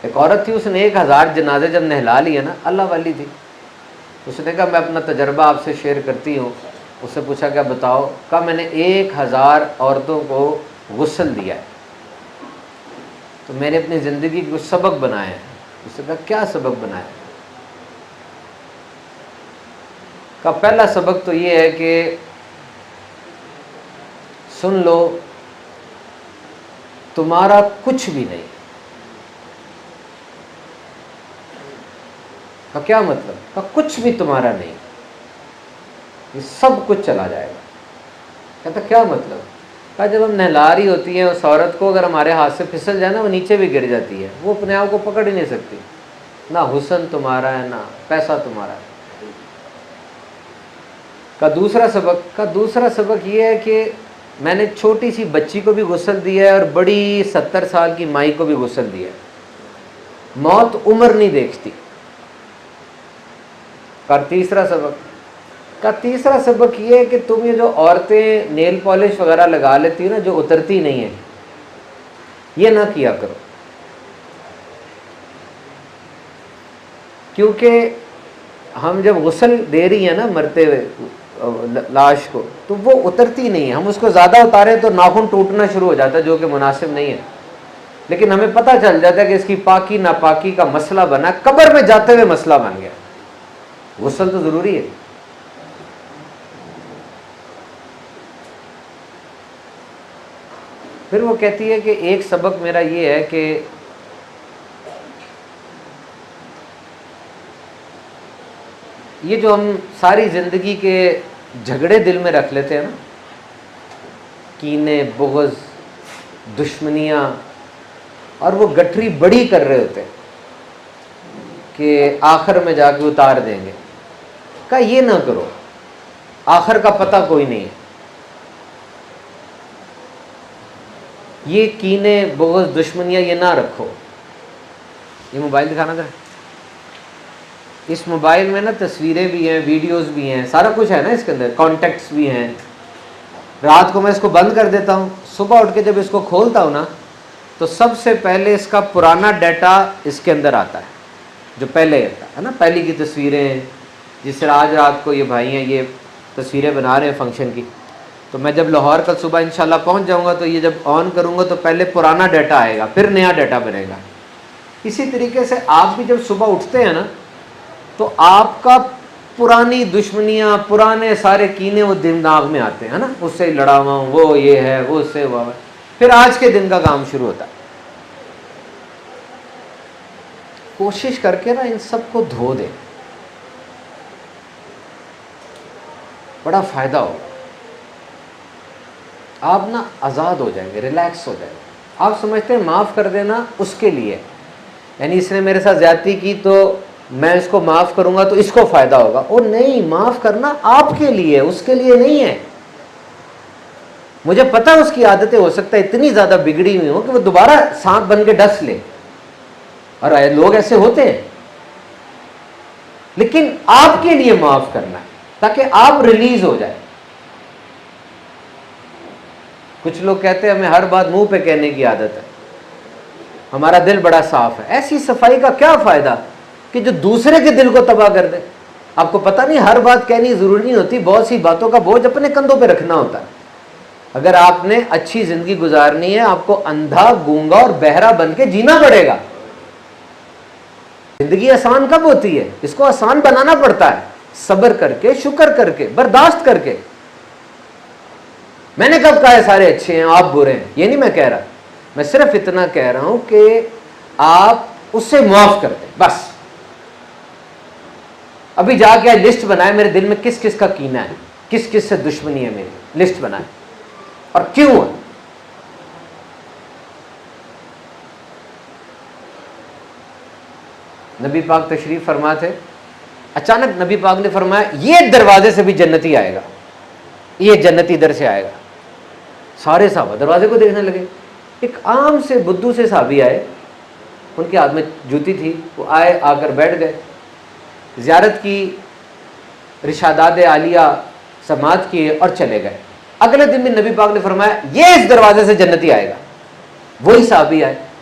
ایک عورت تھی، اس نے 1000 جنازے جب نہلا لیے نا، اللہ والی تھی، اس نے کہا میں اپنا تجربہ آپ سے شیئر کرتی ہوں. اس سے پوچھا کیا بتاؤ؟ کہا میں نے 1000 عورتوں کو غسل دیا ہے، تو میں نے اپنی زندگی کو سبق بنایا ہے. اس نے کہا کیا سبق بنایا؟ کہا پہلا سبق تو یہ ہے کہ سن لو تمہارا کچھ بھی نہیں. کہا کیا مطلب؟ کہا کچھ بھی تمہارا نہیں، یہ سب کچھ چلا جائے گا. کہتا کیا مطلب؟ کہا جب ہم نہلا رہی ہوتی ہیں اس عورت کو، اگر ہمارے ہاتھ سے پھسل جائے نا، وہ نیچے بھی گر جاتی ہے، وہ اپنے آپ کو پکڑ ہی نہیں سکتی. نہ حسن تمہارا ہے، نہ پیسہ تمہارا ہے. کا دوسرا سبق یہ ہے کہ میں نے چھوٹی سی بچی کو بھی غسل دیا ہے اور بڑی 70 سال کی مائی کو بھی غسل دیا ہے. موت عمر نہیں دیکھتی. تیسرا سبق یہ ہے کہ تم یہ جو عورتیں نیل پالش وغیرہ لگا لیتی ہیں نا، جو اترتی نہیں ہے، یہ نہ کیا کرو. کیونکہ ہم جب غسل دے رہی ہیں نا مرتے ہوئے لاش کو، تو وہ اترتی نہیں ہے. ہم اس کو زیادہ اتارے تو ناخن ٹوٹنا شروع ہو جاتا ہے، جو کہ مناسب نہیں ہے. لیکن ہمیں پتہ چل جاتا ہے کہ اس کی پاکی ناپاکی کا مسئلہ بنا، قبر میں جاتے ہوئے مسئلہ بن گیا. غسل تو ضروری ہے. پھر وہ کہتی ہے کہ ایک سبق میرا یہ ہے کہ یہ جو ہم ساری زندگی کے جھگڑے دل میں رکھ لیتے ہیں نا، کینے، بغض، دشمنیاں، اور وہ گٹھری بڑی کر رہے ہوتے ہیں کہ آخر میں جا کے اتار دیں گے. کہا یہ نہ کرو، آخر کا پتہ کوئی نہیں ہے. یہ کینے، بغض، دشمنیاں یہ نہ رکھو. یہ موبائل دکھانا تھا. اس موبائل میں نا تصویریں بھی ہیں، ویڈیوز بھی ہیں، سارا کچھ ہے نا اس کے اندر، کانٹیکٹس بھی ہیں. رات کو میں اس کو بند کر دیتا ہوں، صبح اٹھ کے جب اس کو کھولتا ہوں نا، تو سب سے پہلے اس کا پرانا ڈیٹا اس کے اندر آتا ہے، جو پہلے آتا ہے نا، پہلی کی تصویریں. جس طرح آج رات کو یہ بھائی ہیں یہ تصویریں بنا رہے ہیں فنکشن کی، تو میں جب لاہور کل صبح انشاءاللہ پہنچ جاؤں گا تو یہ جب آن کروں گا تو پہلے پرانا ڈیٹا آئے گا، پھر نیا ڈیٹا بنے گا. اسی طریقے سے آپ بھی جب صبح اٹھتے ہیں نا، تو آپ کا پرانی دشمنیاں، پرانے سارے کینے وہ دماغ میں آتے ہیں نا، اس سے لڑا ہوا ہوں، وہ یہ ہے، وہ اس سے وہ ہے. پھر آج کے دن کا کام شروع ہوتا ہے. کوشش کر کے نا ان سب کو دھو دے، بڑا فائدہ ہوگا. آپ نا آزاد ہو جائیں گے، ریلیکس ہو جائیں گے. آپ سمجھتے ہیں معاف کر دینا اس کے لیے، یعنی اس نے میرے ساتھ زیادتی کی تو میں اس کو معاف کروں گا تو اس کو فائدہ ہوگا. اور نہیں، معاف کرنا آپ کے لیے، اس کے لیے نہیں ہے. مجھے پتا اس کی عادتیں ہو سکتا ہے اتنی زیادہ بگڑی ہوئی ہوں کہ وہ دوبارہ سانپ بن کے ڈس لے، اور لوگ ایسے ہوتے ہیں. لیکن آپ کے لیے معاف کرنا ہے تاکہ آپ ریلیز ہو جائے. کچھ لوگ کہتے ہیں ہمیں ہر بات منہ پہ کہنے کی عادت ہے، ہمارا دل بڑا صاف ہے. ایسی صفائی کا کیا فائدہ کہ جو دوسرے کے دل کو تباہ کر دے. آپ کو پتہ نہیں ہر بات کہنی ضروری نہیں ہوتی، بہت سی باتوں کا بوجھ اپنے کندھوں پہ رکھنا ہوتا ہے. اگر آپ نے اچھی زندگی گزارنی ہے، آپ کو اندھا، گونگا اور بہرا بن کے جینا پڑے گا. زندگی آسان کب ہوتی ہے؟ اس کو آسان بنانا پڑتا ہے، صبر کر کے، شکر کر کے، برداشت کر کے. میں نے کب کہا ہے سارے اچھے ہیں آپ برے ہیں؟ یہ نہیں میں کہہ رہا. میں صرف اتنا کہہ رہا ہوں کہ آپ اس سے معاف کر دیں بس. ابھی جا کے لسٹ بنائے میرے دل میں کس کس کا کینہ ہے، کس کس سے دشمنی ہے، میری لسٹ بنائے اور کیوں ہے. نبی پاک تشریف فرما تھے، اچانک نبی پاک نے فرمایا یہ دروازے سے بھی جنتی آئے گا، یہ جنتی ادھر سے آئے گا. سارے صحابہ دروازے کو دیکھنے لگے. ایک عام سے بدو سے صحابی آئے، ان کے ہاتھ میں جوتی تھی، وہ آئے، آ کر بیٹھ گئے، زیارت کی، رشادات عالیہ سماعت کیے اور چلے گئے. اگلے دن بھی نبی پاک نے فرمایا یہ اس دروازے سے جنتی آئے گا. وہی صحابی آئے،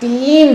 3